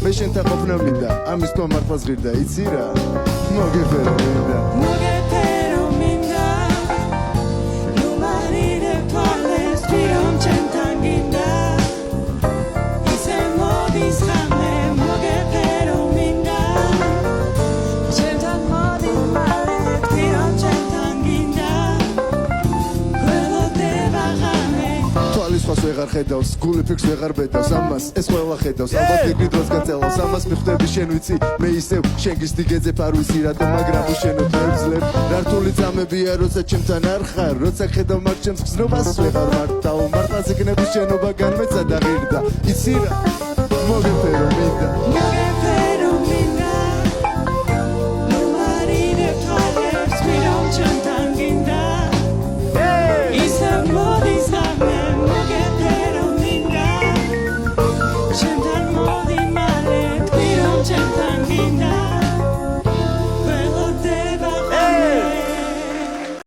მე შენთან ყოფნა მინდა ამის თვა მართლაც ღირდა იცი რა მოგეფერო მინდა მოგეფერო მინდა ნუ მარიდე თვალეს პირომ ჩემთან გინდა ისე მოდის ხანე მოგეფერო მინდა ჩემთან მოდი მალე პირომ ჩემთან გინდა გველოდება ხანე თვალის სხვას ვეღარ ხედავს გული ფიქრს ვეღარ ბედავს ამას ეს ყველა ხედავს ალბათ იგრი დროს გაწელავს ამას მიხვდები შენ ვიცი მე ისევ შენ გისდიგეძებ არ ვიცი რატომ მაგრამ შენო თერძლებ რართული წამებია როცა ჩემთან არ ხარ როცა ხედავ მაგ ჩემს გზნობას ვეღარ მართავ მართლაც იქნები შენობა განმეცა და ღირდა იცი რა მოგეფერო მინდა